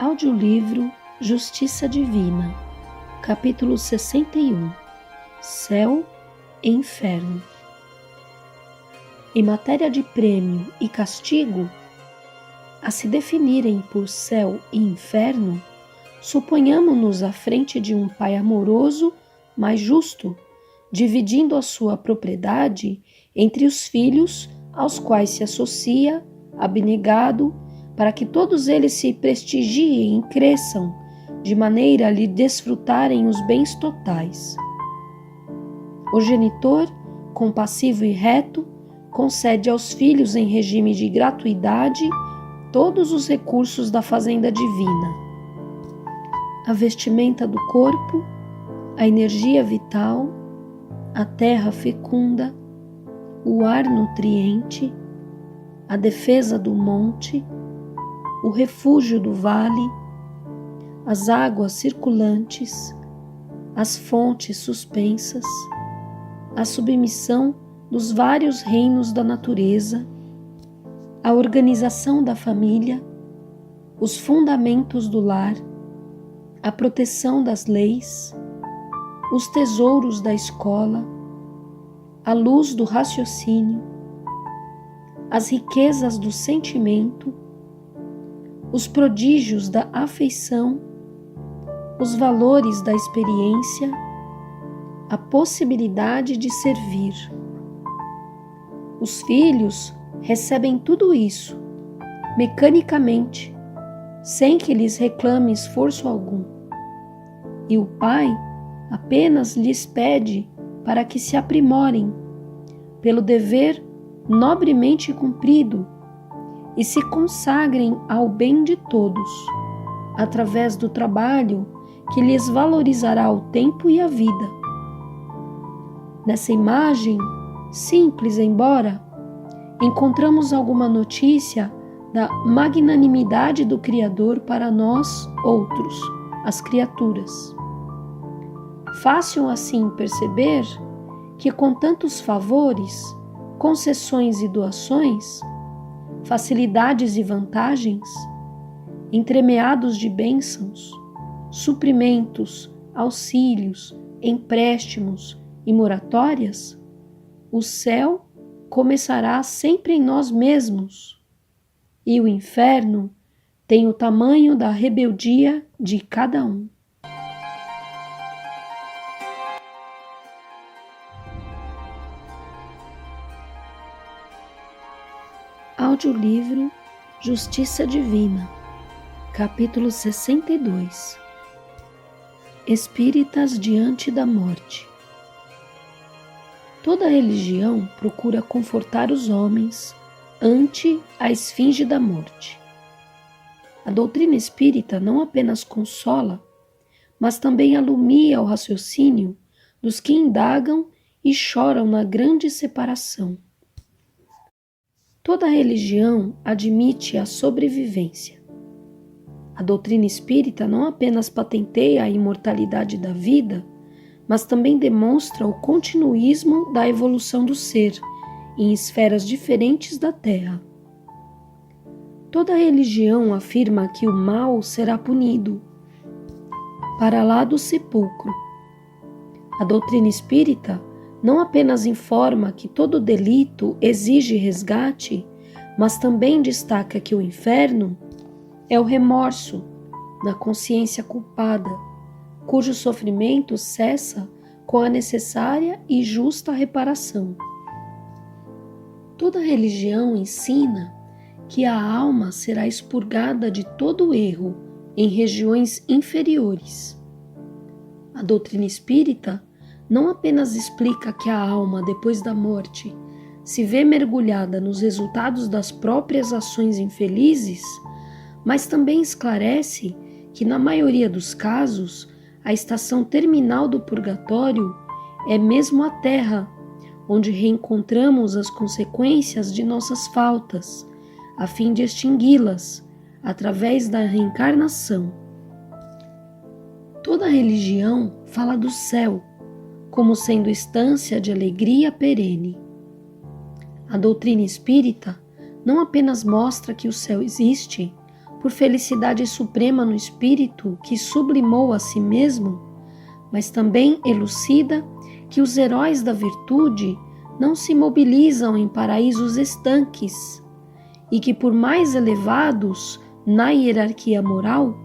Audiolivro Justiça Divina, capítulo 61. Céu e Inferno. Em matéria de prêmio e castigo, a se definirem por céu e inferno, suponhamos-nos à frente de um pai amoroso, mas justo, dividindo a sua propriedade entre os filhos aos quais se associa, abnegado, para que todos eles se prestigiem e cresçam, de maneira a lhe desfrutarem os bens totais. O genitor, compassivo e reto, concede aos filhos em regime de gratuidade todos os recursos da fazenda divina: a vestimenta do corpo, a energia vital, a terra fecunda, o ar nutriente, a defesa do monte, o refúgio do vale, as águas circulantes, as fontes suspensas, a submissão dos vários reinos da natureza, a organização da família, os fundamentos do lar, a proteção das leis, os tesouros da escola, a luz do raciocínio, as riquezas do sentimento, os prodígios da afeição, os valores da experiência, a possibilidade de servir. Os filhos recebem tudo isso, mecanicamente, sem que lhes reclame esforço algum. E o pai apenas lhes pede para que se aprimorem, pelo dever nobremente cumprido, e se consagrem ao bem de todos, através do trabalho que lhes valorizará o tempo e a vida. Nessa imagem, simples embora, encontramos alguma notícia da magnanimidade do Criador para nós outros, as criaturas. Fácil assim perceber que com tantos favores, concessões e doações, facilidades e vantagens, entremeados de bênçãos, suprimentos, auxílios, empréstimos e moratórias, o céu começará sempre em nós mesmos, e o inferno tem o tamanho da rebeldia de cada um. Audiolivro Justiça Divina, capítulo 62. Espíritas diante da morte. Toda religião procura confortar os homens ante a esfinge da morte. A doutrina espírita não apenas consola, mas também alumia o raciocínio dos que indagam e choram na grande separação. Toda religião admite a sobrevivência. A doutrina espírita não apenas patenteia a imortalidade da vida, mas também demonstra o continuismo da evolução do ser em esferas diferentes da Terra. Toda religião afirma que o mal será punido, para lá do sepulcro. A doutrina espírita não apenas informa que todo delito exige resgate, mas também destaca que o inferno é o remorso da consciência culpada, cujo sofrimento cessa com a necessária e justa reparação. Toda religião ensina que a alma será expurgada de todo erro em regiões inferiores. A doutrina espírita não apenas explica que a alma, depois da morte, se vê mergulhada nos resultados das próprias ações infelizes, mas também esclarece que, na maioria dos casos, a estação terminal do purgatório é mesmo a terra, onde reencontramos as consequências de nossas faltas, a fim de extingui-las através da reencarnação. Toda religião fala do céu como sendo estância de alegria perene. A doutrina espírita não apenas mostra que o céu existe, por felicidade suprema no espírito que sublimou a si mesmo, mas também elucida que os heróis da virtude não se mobilizam em paraísos estanques e que, por mais elevados na hierarquia moral,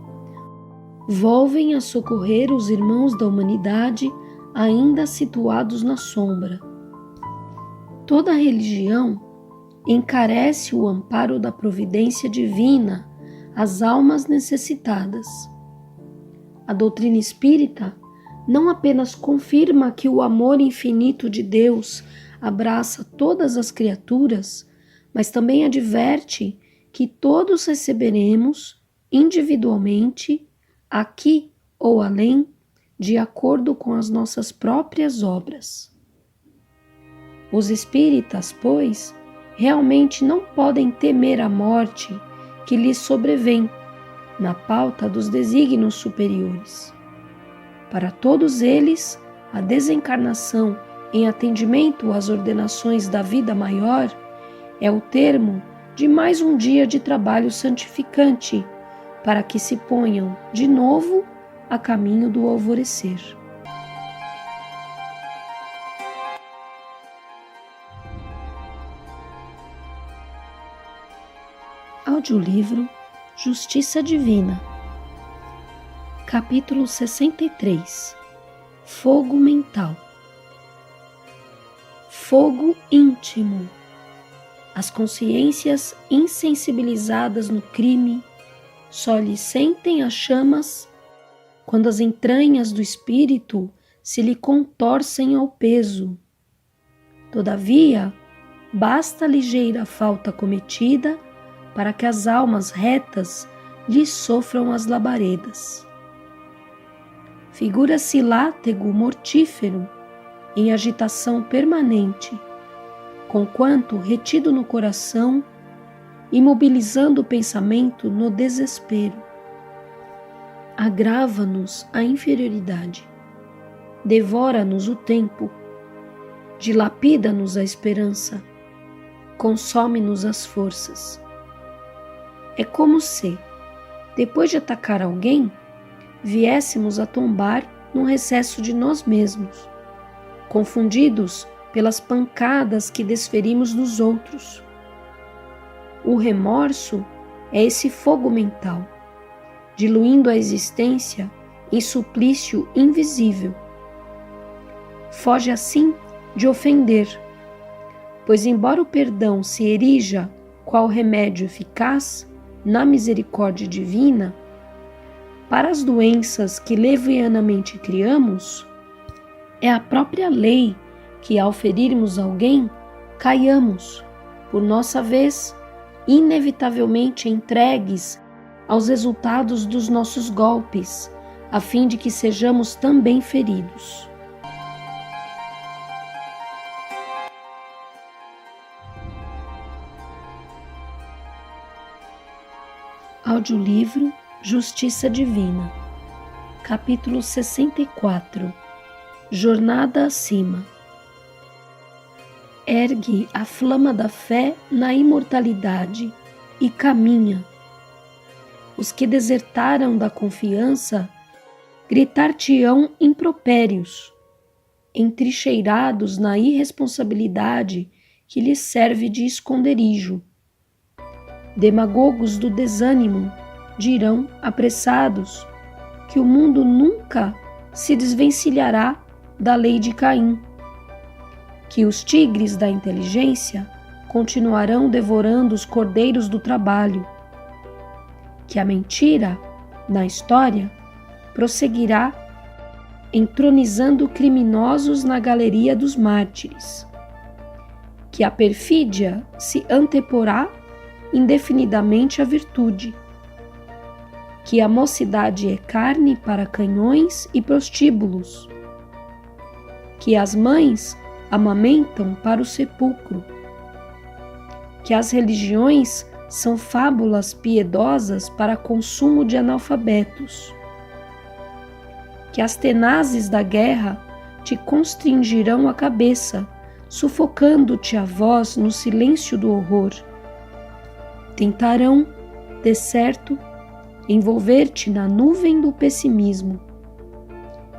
volvem a socorrer os irmãos da humanidade ainda situados na sombra. Toda religião encarece o amparo da providência divina às almas necessitadas. A doutrina espírita não apenas confirma que o amor infinito de Deus abraça todas as criaturas, mas também adverte que todos receberemos individualmente, aqui ou além, de acordo com as nossas próprias obras. Os espíritas, pois, realmente não podem temer a morte que lhes sobrevém na pauta dos desígnios superiores. Para todos eles, a desencarnação em atendimento às ordenações da vida maior é o termo de mais um dia de trabalho santificante para que se ponham de novo a caminho do alvorecer. Audiolivro Justiça Divina, capítulo 63. Fogo mental. Fogo íntimo. As consciências insensibilizadas no crime só lhe sentem as chamas quando as entranhas do espírito se lhe contorcem ao peso. Todavia, basta a ligeira falta cometida para que as almas retas lhe sofram as labaredas. Figura-se látego mortífero em agitação permanente, conquanto retido no coração, imobilizando o pensamento no desespero. Agrava-nos a inferioridade, devora-nos o tempo, dilapida-nos a esperança, consome-nos as forças. É como se, depois de atacar alguém, viéssemos a tombar num recesso de nós mesmos, confundidos pelas pancadas que desferimos nos outros. O remorso é esse fogo mental, diluindo a existência em suplício invisível. Foge assim de ofender, pois embora o perdão se erija qual remédio eficaz na misericórdia divina, para as doenças que levianamente criamos, é a própria lei que, ao ferirmos alguém, caiamos, por nossa vez, inevitavelmente entregues aos resultados dos nossos golpes, a fim de que sejamos também feridos. Audiolivro Justiça Divina, capítulo 64. Jornada acima. Ergue a flama da fé na imortalidade e caminha. Os que desertaram da confiança gritar-te-ão impropérios, entrincheirados na irresponsabilidade que lhes serve de esconderijo. Demagogos do desânimo dirão, apressados, que o mundo nunca se desvencilhará da lei de Caim, que os tigres da inteligência continuarão devorando os cordeiros do trabalho, que a mentira, na história, prosseguirá entronizando criminosos na galeria dos mártires, que a perfídia se anteporá indefinidamente à virtude, que a mocidade é carne para canhões e prostíbulos, que as mães amamentam para o sepulcro, que as religiões são fábulas piedosas para consumo de analfabetos, que as tenazes da guerra te constringirão a cabeça, sufocando-te a voz no silêncio do horror. Tentarão, de certo, envolver-te na nuvem do pessimismo,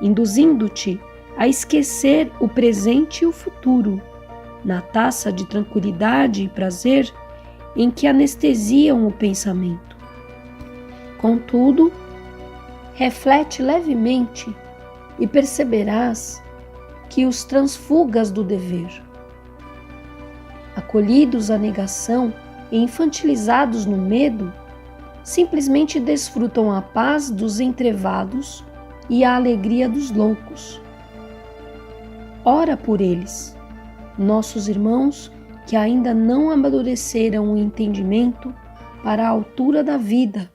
induzindo-te a esquecer o presente e o futuro, na taça de tranquilidade e prazer em que anestesiam o pensamento. Contudo, reflete levemente e perceberás que os transfugas do dever, acolhidos à negação e infantilizados no medo, simplesmente desfrutam a paz dos entrevados e a alegria dos loucos. Ora por eles, nossos irmãos que ainda não amadureceram o entendimento para a altura da vida,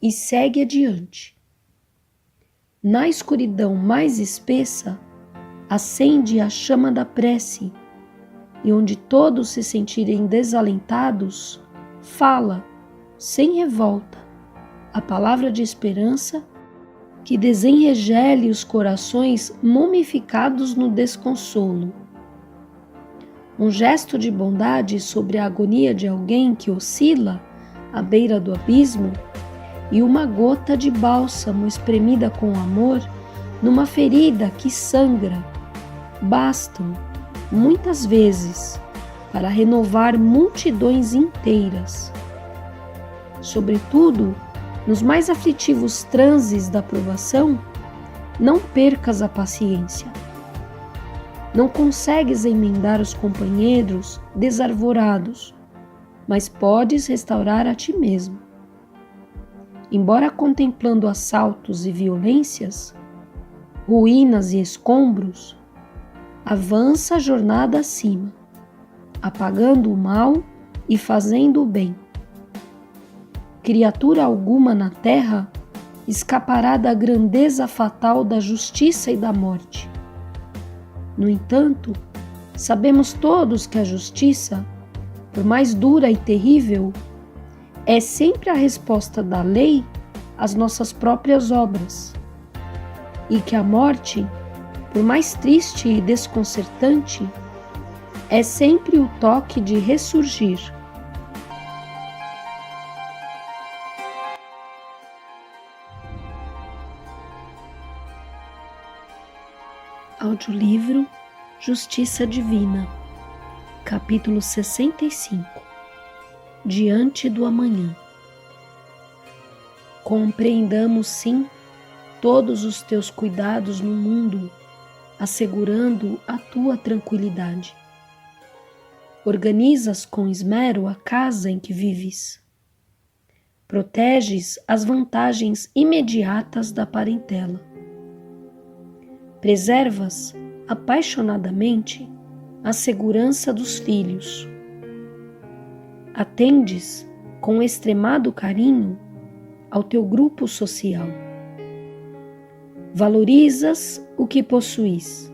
e segue adiante. Na escuridão mais espessa, acende a chama da prece, e onde todos se sentirem desalentados, fala, sem revolta, a palavra de esperança que desenregele os corações mumificados no desconsolo. Um gesto de bondade sobre a agonia de alguém que oscila à beira do abismo e uma gota de bálsamo espremida com amor numa ferida que sangra, bastam, muitas vezes, para renovar multidões inteiras. Sobretudo, nos mais aflitivos transes da provação, não percas a paciência. Não consegues emendar os companheiros desarvorados, mas podes restaurar a ti mesmo. Embora contemplando assaltos e violências, ruínas e escombros, avança a jornada acima, apagando o mal e fazendo o bem. Criatura alguma na terra escapará da grandeza fatal da justiça e da morte. No entanto, sabemos todos que a justiça, por mais dura e terrível, é sempre a resposta da lei às nossas próprias obras, e que a morte, por mais triste e desconcertante, é sempre o toque de ressurgir. Audiolivro Justiça Divina, capítulo 65. Diante do amanhã. Compreendamos, sim, todos os teus cuidados no mundo, assegurando a tua tranquilidade. Organizas com esmero a casa em que vives. Proteges as vantagens imediatas da parentela. Preservas apaixonadamente a segurança dos filhos. Atendes com extremado carinho ao teu grupo social. Valorizas o que possuis.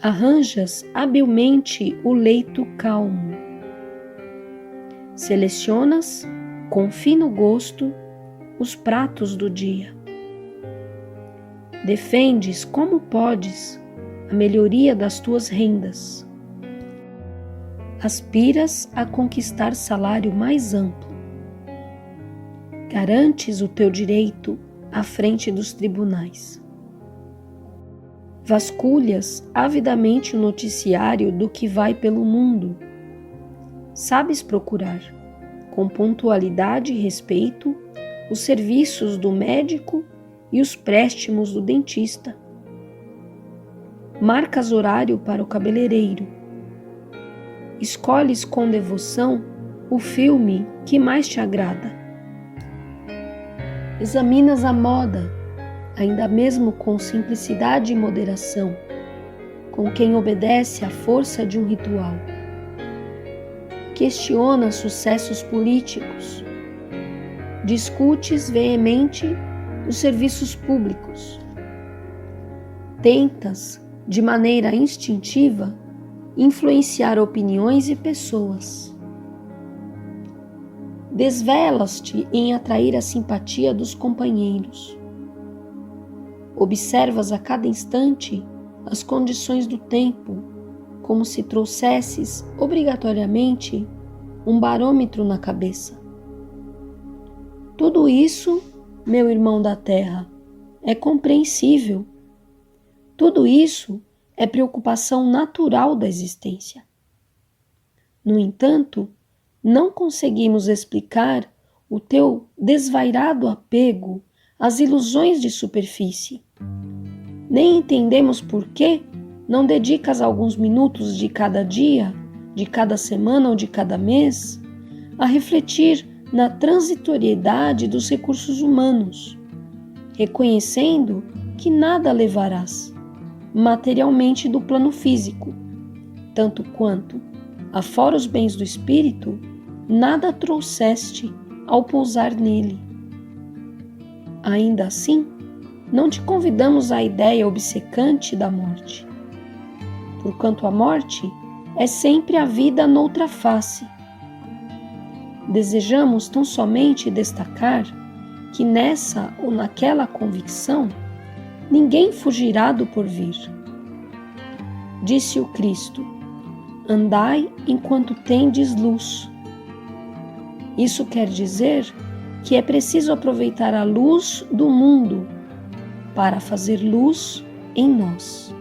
Arranjas habilmente o leito calmo. Selecionas, com fino gosto, os pratos do dia. Defendes como podes a melhoria das tuas rendas. Aspiras a conquistar salário mais amplo. Garantes o teu direito à frente dos tribunais. Vasculhas avidamente o noticiário do que vai pelo mundo. Sabes procurar, com pontualidade e respeito, os serviços do médico e os préstimos do dentista. Marcas horário para o cabeleireiro. Escolhes com devoção o filme que mais te agrada. Examinas a moda, ainda mesmo com simplicidade e moderação, com quem obedece à força de um ritual. Questionas sucessos políticos. Discutes veemente os serviços públicos. Tentas, de maneira instintiva, influenciar opiniões e pessoas. Desvelas-te em atrair a simpatia dos companheiros. Observas a cada instante as condições do tempo, como se trouxesses obrigatoriamente um barômetro na cabeça. Tudo isso, meu irmão da terra, é compreensível. Tudo isso é preocupação natural da existência. No entanto, não conseguimos explicar o teu desvairado apego às ilusões de superfície. Nem entendemos por que não dedicas alguns minutos de cada dia, de cada semana ou de cada mês a refletir na transitoriedade dos recursos humanos, reconhecendo que nada levarás materialmente do plano físico, tanto quanto, afora os bens do espírito, nada trouxeste ao pousar nele. Ainda assim, não te convidamos à ideia obcecante da morte, porquanto a morte é sempre a vida noutra face. Desejamos tão somente destacar que nessa ou naquela convicção ninguém fugirá do porvir. Disse o Cristo: andai enquanto tendes luz. Isso quer dizer que é preciso aproveitar a luz do mundo para fazer luz em nós.